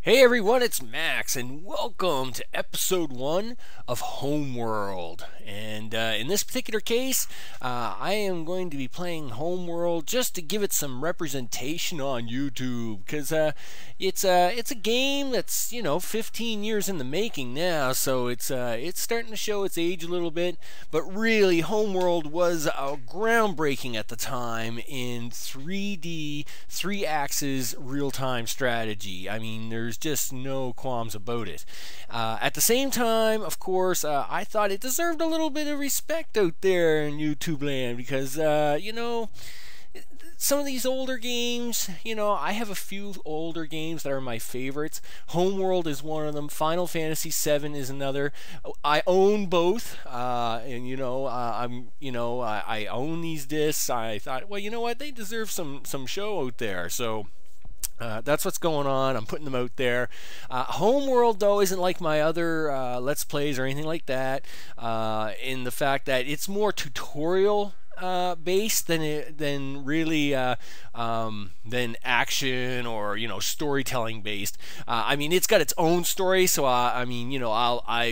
Hey everyone, it's Max, and welcome to episode 1 of Homeworld. And in this particular case, I am going to be playing Homeworld just to give it some representation on YouTube, because it's a game that's 15 years in the making now, so it's starting to show its age a little bit. But really, Homeworld was groundbreaking at the time in 3D, 3-axis real-time strategy. I mean, there's just no qualms about it. At the same time, of course, I thought it deserved a little bit of respect out there in YouTube land because, some of these older games, I have a few older games that are my favorites. Homeworld is one of them. Final Fantasy VII is another. I own both, I own these discs. I thought, well, you know what? They deserve some show out there. So that's what's going on. I'm putting them out there. Homeworld, though, isn't like my other Let's Plays or anything like that, in the fact that it's more tutorial based than really than action or storytelling based. I mean, it's got its own story, so I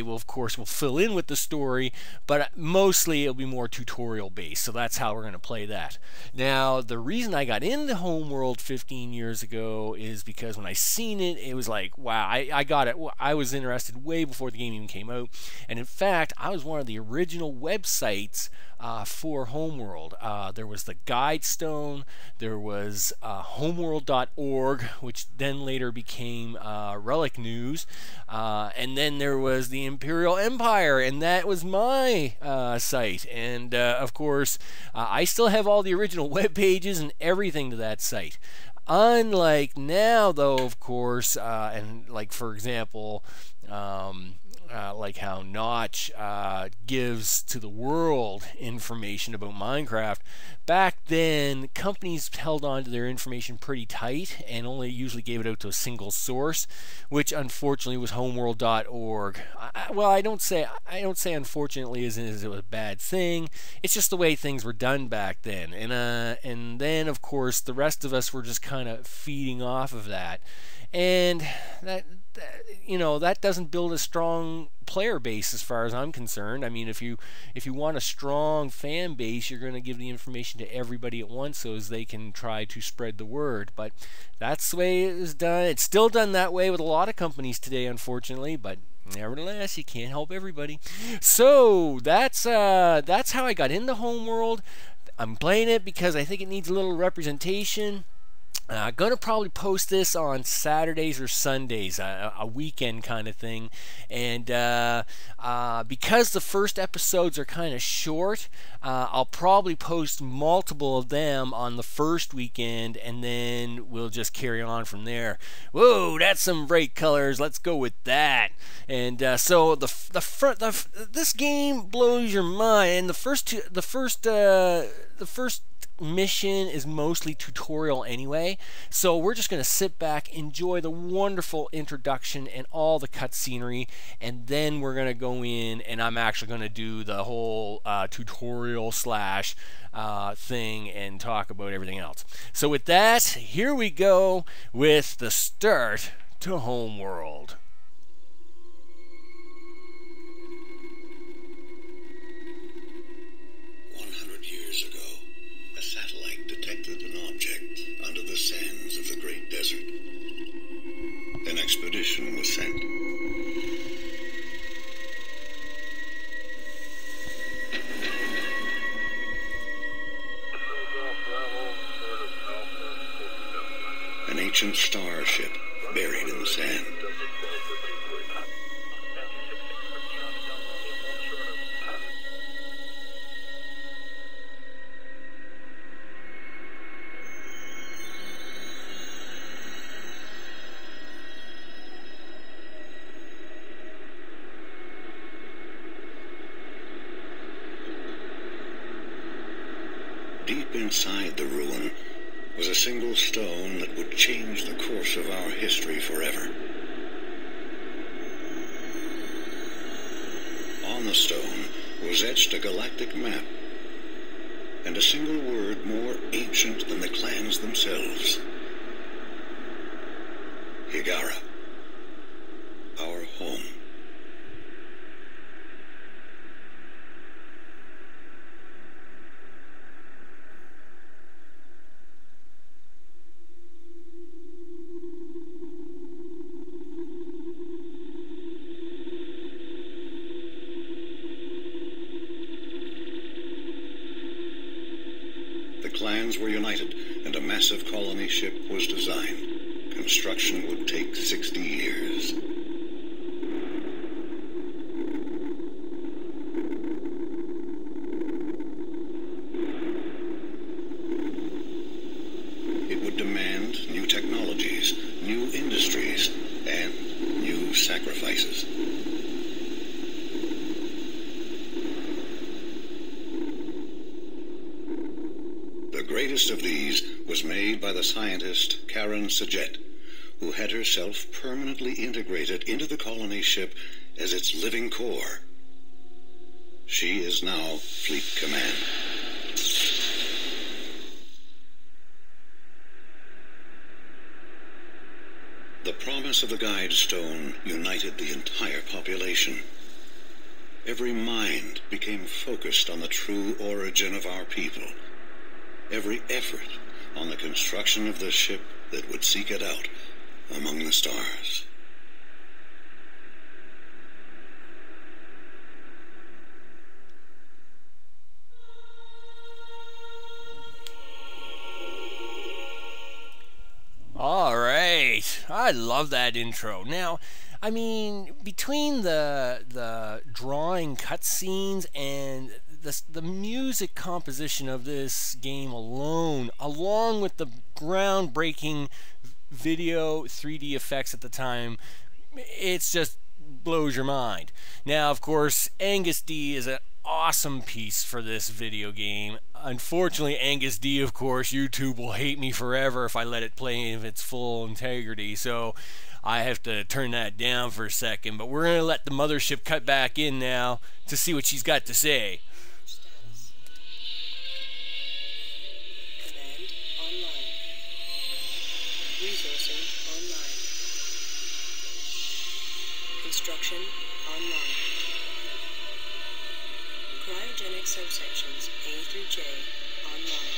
will of course fill in with the story, but mostly it'll be more tutorial based. So that's how we're going to play that. Now, the reason I got into Homeworld 15 years ago is because when I seen it, it was like, wow, I got it. I was interested way before the game even came out, and in fact, I was one of the original websites for Homeworld. There was the Guide Stone, there was Homeworld.org, which then later became Relic News, and then there was the Imperial Empire, and that was my site. And of course, I still have all the original web pages and everything to that site. Unlike now, though, of course, and like for example, like how Notch gives to the world information about Minecraft. Back then, companies held on to their information pretty tight and only usually gave it out to a single source, which unfortunately was Homeworld.org. Well, I don't say unfortunately as it was a bad thing. It's just the way things were done back then, and then of course the rest of us were just kind of feeding off of that, and that doesn't build a strong player base as far as I'm concerned. I mean, if you want a strong fan base, you're going to give the information to everybody at once so as they can try to spread the word. But that's the way it is done. It's still done that way with a lot of companies today, unfortunately, but nevertheless, you can't help everybody. So that's how I got into Homeworld. I'm playing it because I think it needs a little representation. I'm going to probably post this on Saturdays or Sundays, a weekend kind of thing. And because the first episodes are kind of short, I'll probably post multiple of them on the first weekend, and then we'll just carry on from there. Whoa, that's some bright colors. Let's go with that. And so this game blows your mind. And the first mission is mostly tutorial anyway, so we're just going to sit back, enjoy the wonderful introduction and all the cutscenery, and then we're going to go in and I'm actually going to do the whole tutorial slash thing and talk about everything else. So with that, here we go with the start to Homeworld. 100 years ago, a satellite detected an object under the sands of the Great Desert. An expedition was sent. An ancient starship buried in the sand. Deep inside the ruin was a single stone that would change the course of our history forever. On the stone was etched a galactic map, and a single word more ancient than the clans themselves. Higara. sands were united, and a massive colony ship was designed. Construction would take 60 years. It would demand new technologies, new industries, and new sacrifices. The greatest of these was made by the scientist Karen Sajet, who had herself permanently integrated into the colony ship as its living core. She is now Fleet Command. The promise of the Guide Stone united the entire population. Every mind became focused on the true origin of our people. Every effort on the construction of the ship that would seek it out among the stars. All right, I love that intro. Now, I mean, between the drawing cutscenes and the music composition of this game alone, along with the groundbreaking video 3D effects at the time, it's just blows your mind. Now, of course, Angus D is an awesome piece for this video game. Unfortunately, Angus D, of course, YouTube will hate me forever if I let it play in its full integrity, so I have to turn that down for a second. But we're going to let the Mothership cut back in now to see what she's got to say. Command online. Resourcing online. Construction online. Cryogenic subsections A through J online.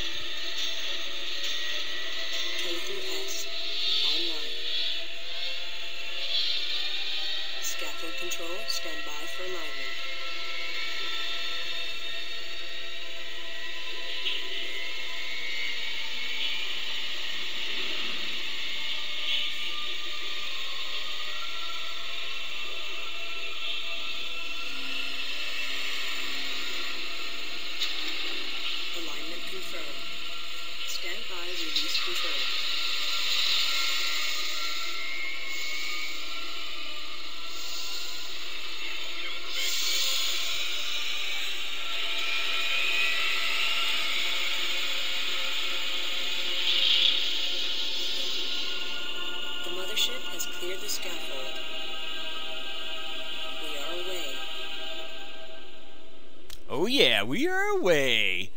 K through S online. Scaffold control, stand by for alignment. Alignment confirmed. Stand by, release control. The Mothership has cleared the scaffold. We are away. Oh yeah, we are away.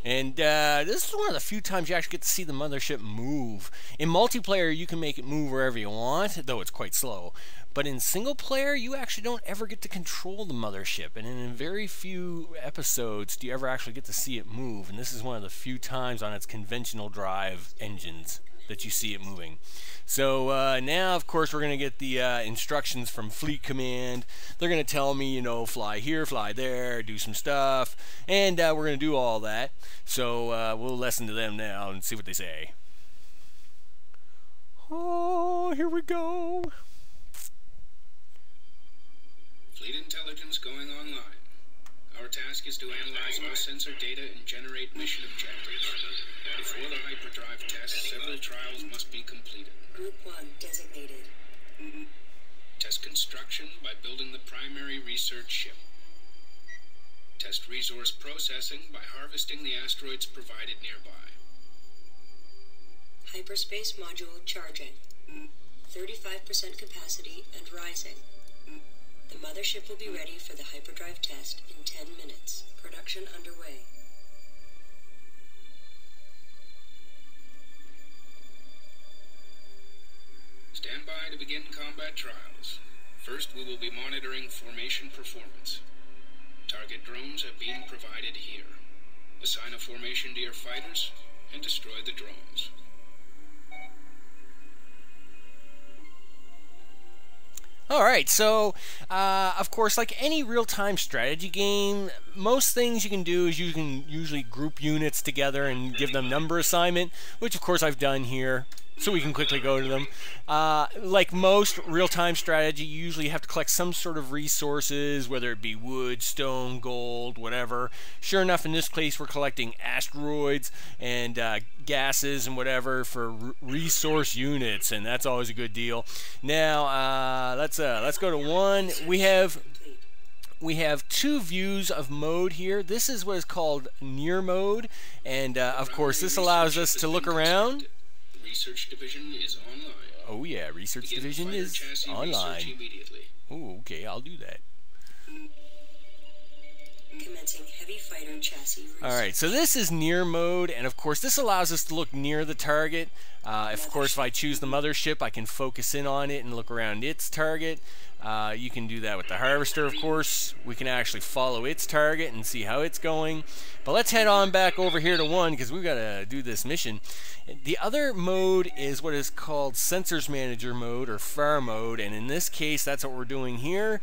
And this is one of the few times you actually get to see the Mothership move. In multiplayer, you can make it move wherever you want, though it's quite slow. But in single player, you actually don't ever get to control the Mothership. And in very few episodes do you ever actually get to see it move. And this is one of the few times on its conventional drive engines that you see it moving. So now, of course, we're going to get the instructions from Fleet Command. They're going to tell me, you know, fly here, fly there, do some stuff. And we're going to do all that. So we'll listen to them now and see what they say. Oh, here we go. Fleet intelligence going online. Our task is to analyze all sensor data and generate mission objectives. Before the Hyperdrive test, several trials must be completed. Group 1 designated. Test construction by building the primary research ship. Test resource processing by harvesting the asteroids provided nearby. Hyperspace module charging. 35% capacity and rising. The Mothership will be ready for the Hyperdrive test in 10 minutes. Production underway. Stand by to begin combat trials. First, we will be monitoring formation performance. Target drones have been provided here. Assign a formation to your fighters and destroy the drones. Alright, so of course, like any real-time strategy game, most things you can do is you can usually group units together and give them number assignment, which of course I've done here, so we can quickly go to them. Like most real-time strategy, you usually have to collect some sort of resources, whether it be wood, stone, gold, whatever. Sure enough, in this case, we're collecting asteroids and gases and whatever for resource units, and that's always a good deal. Now, let's go to one. We have two views of mode here. This is what is called near mode, and of course, this allows us to look around. Research division is online. Oh yeah, research division is online. Oh, okay, I'll do that. Commencing heavy fighter chassis research. Alright, so this is near mode, and of course this allows us to look near the target. Of course, if I choose the Mothership, I can focus in on it and look around its target. You can do that with the Harvester, of course. We can actually follow its target and see how it's going. But let's head on back over here to one, because we've got to do this mission. The other mode is what is called Sensors Manager mode, or FAR mode, and in this case, that's what we're doing here.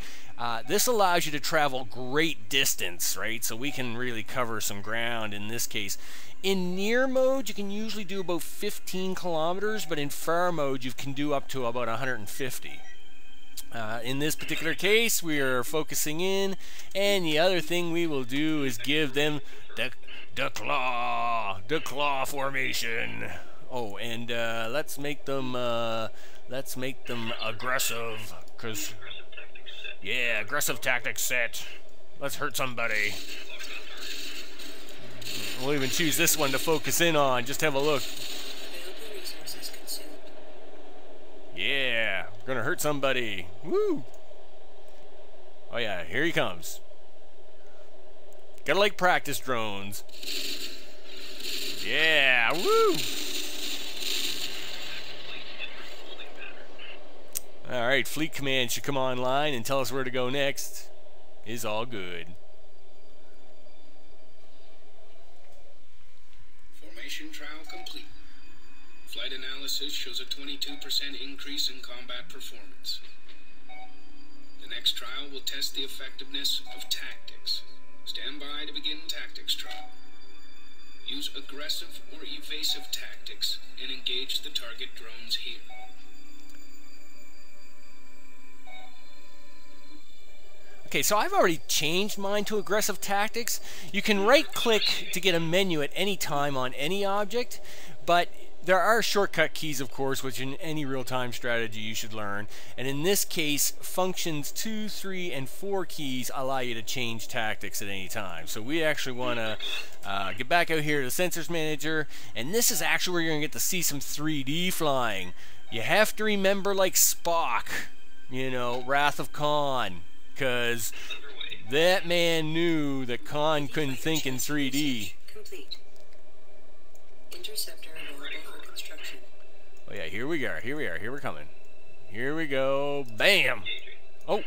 This allows you to travel great distance, right? So we can really cover some ground in this case. In near mode, you can usually do about 15 kilometers, but in FAR mode, you can do up to about 150. In this particular case, we are focusing in, and the other thing we will do is give them the claw formation. Oh, and let's make them aggressive, cause yeah, aggressive tactics set. Let's hurt somebody. We'll even choose this one to focus in on. Just have a look. Available resources consumed. Yeah, gonna hurt somebody. Woo! Oh yeah, here he comes. Gotta like practice drones. Yeah, woo! Alright, Fleet Command should come online and tell us where to go next. Is all good. Formation trial complete. Flight analysis shows a 22% increase in combat performance. The next trial will test the effectiveness of tactics. Stand by to begin tactics trial. Use aggressive or evasive tactics and engage the target drones here. Okay, so I've already changed mine to aggressive tactics. You can right-click to get a menu at any time on any object, but there are shortcut keys, of course, which in any real-time strategy you should learn. And in this case, functions 2, 3, and 4 keys allow you to change tactics at any time. So we actually want to get back out here to the Sensors Manager, and this is actually where you're going to get to see some 3D flying. You have to remember, like Spock, you know, Wrath of Khan, because that man knew that Khan couldn't think in 3D. Complete. Interceptor available for construction. Oh yeah, here we are, here we're coming. Here we go, bam! Oh,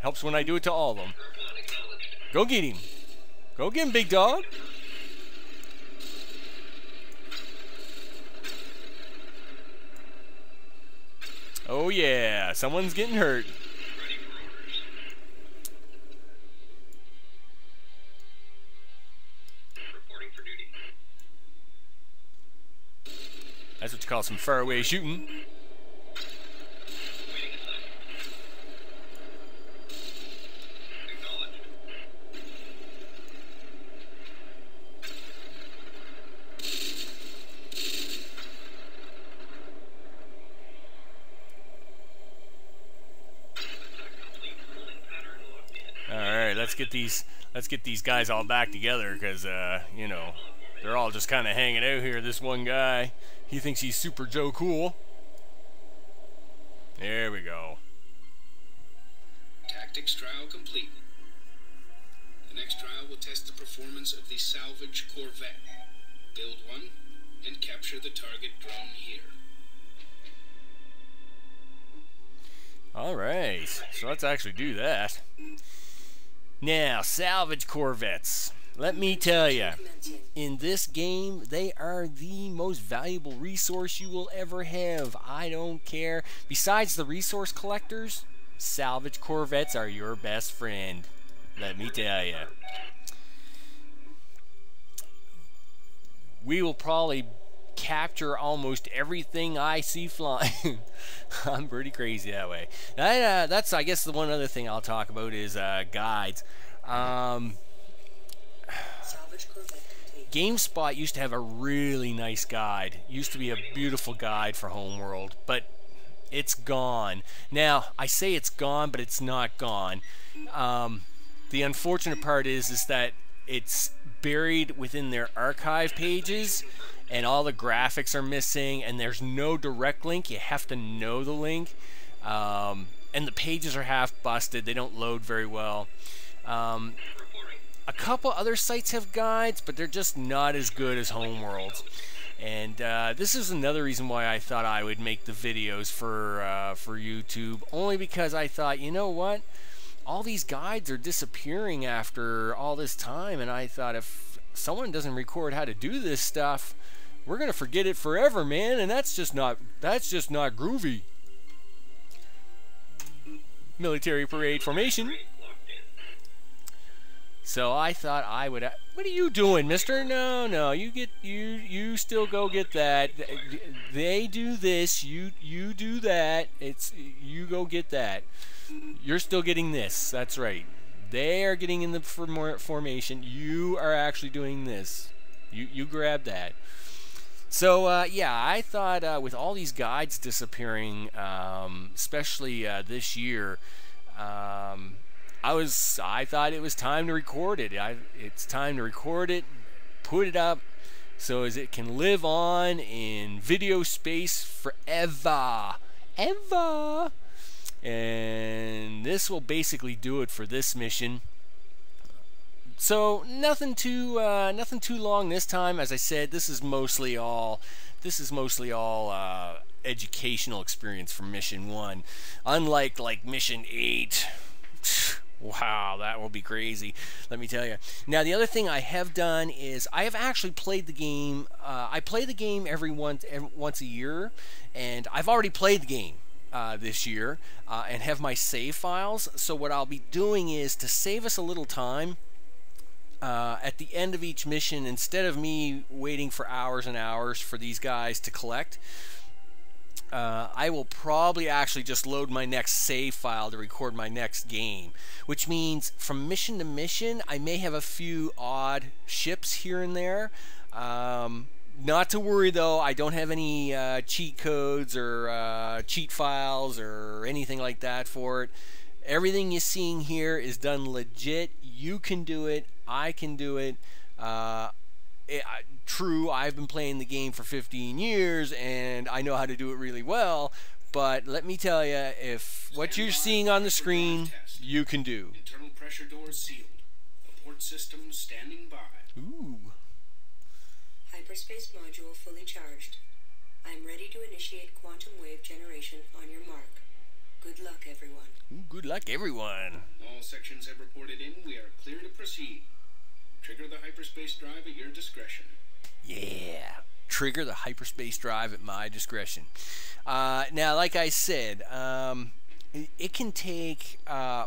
helps when I do it to all of them. Go get him. Go get him, big dog. Oh yeah, someone's getting hurt. That's what you call some faraway shooting. All right, let's get these guys all back together, because you know, they're all just kind of hanging out here. This one guy, he thinks he's Super Joe Cool. There we go. Tactics trial complete. The next trial will test the performance of the salvage corvette. Build one and capture the target drone here. Alright, so let's actually do that. Now, salvage corvettes. Let me tell you, in this game, they are the most valuable resource you will ever have. I don't care. Besides the resource collectors, salvage Corvettes are your best friend. Let me tell you. We will probably capture almost everything I see flying. I'm pretty crazy that way. That's, I guess, the one other thing I'll talk about is guides. GameSpot used to have a really nice guide. Used to be a beautiful guide for Homeworld, but it's gone. Now, I say it's gone, but it's not gone. The unfortunate part is that it's buried within their archive pages, and all the graphics are missing, and there's no direct link. You have to know the link, and the pages are half busted. They don't load very well. A couple other sites have guides, but they're just not as good as Homeworld's. And this is another reason why I thought I would make the videos for YouTube, only because I thought, you know what? All these guides are disappearing after all this time, and I thought if someone doesn't record how to do this stuff, we're gonna forget it forever, man, and that's just not groovy. Military parade formation. So I thought I would. What are you doing, mister? No, you still go get that. They do this, you do that. You go get that. You're still getting this. That's right. They are getting in the formation. You are actually doing this. You grab that. So yeah, I thought with all these guides disappearing, especially this year, I thought it was time to record it. It's time to record it, put it up, so as it can live on in video space forever, ever. And this will basically do it for this mission. So nothing too long this time. As I said, this is mostly all educational experience from mission 1. Unlike like mission 8. Wow, that will be crazy, let me tell you. Now, the other thing I have done is I have actually played the game. I play the game every once a year, and I've already played the game this year and have my save files. So what I'll be doing is, to save us a little time, at the end of each mission, instead of me waiting for hours and hours for these guys to collect, I will probably actually just load my next save file to record my next game, which means from mission to mission I may have a few odd ships here and there. Not to worry though, I don't have any cheat codes or cheat files or anything like that for it. Everything you're seeing here is done legit. You can do it, I can do it. True, I've been playing the game for 15 years and I know how to do it really well, but let me tell you, if what you're seeing on the screen, you can do. Internal pressure doors sealed. Port systems standing by. Ooh. Hyperspace module fully charged. I'm ready to initiate quantum wave generation on your mark. Good luck, everyone. Ooh, good luck, everyone. All sections have reported in. We are clear to proceed. Trigger the hyperspace drive at your discretion. Yeah, trigger the hyperspace drive at my discretion. Now, like I said, it can take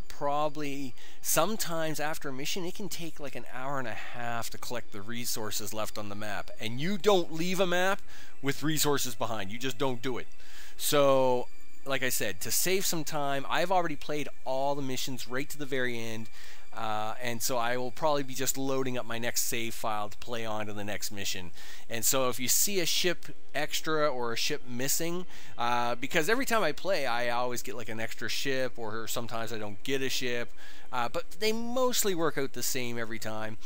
probably, sometimes after a mission, it can take like an hour and a half to collect the resources left on the map. And you don't leave a map with resources behind. You just don't do it. So, like I said, to save some time, I've already played all the missions right to the very end. And so I will probably be just loading up my next save file to play on to the next mission. And so if you see a ship extra or a ship missing, because every time I play I always get like an extra ship, or sometimes I don't get a ship, but they mostly work out the same every time.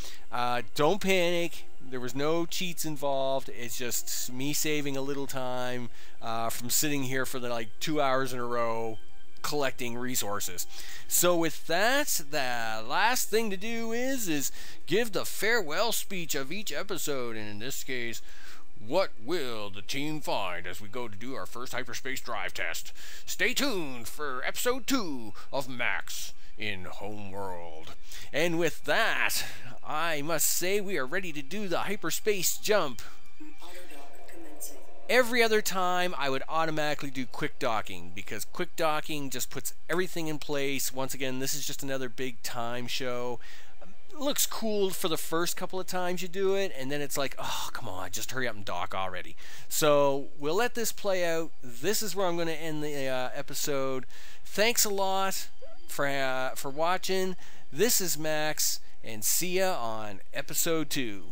Don't panic. There was no cheats involved. It's just me saving a little time from sitting here for the like 2 hours in a row collecting resources. So with that, the last thing to do is give the farewell speech of each episode, and in this case, what will the team find as we go to do our first hyperspace drive test? Stay tuned for episode 2 of Max in Homeworld. And with that, I must say we are ready to do the hyperspace jump. Autodock commencing. Every other time I would automatically do quick docking because quick docking just puts everything in place. Once again, this is just another big time show. It looks cool for the first couple of times you do it, and then it's like, oh, come on, just hurry up and dock already. So we'll let this play out. This is where I'm going to end the episode. Thanks a lot for watching. This is Max, and see ya on episode 2.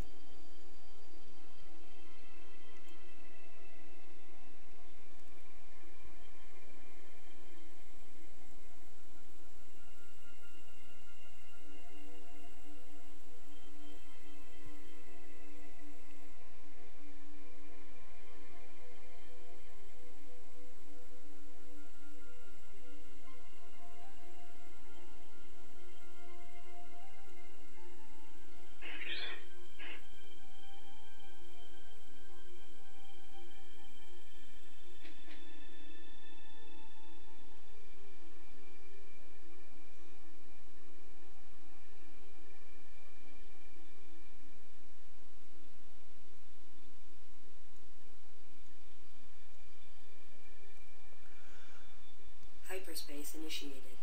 Hyperspace initiated.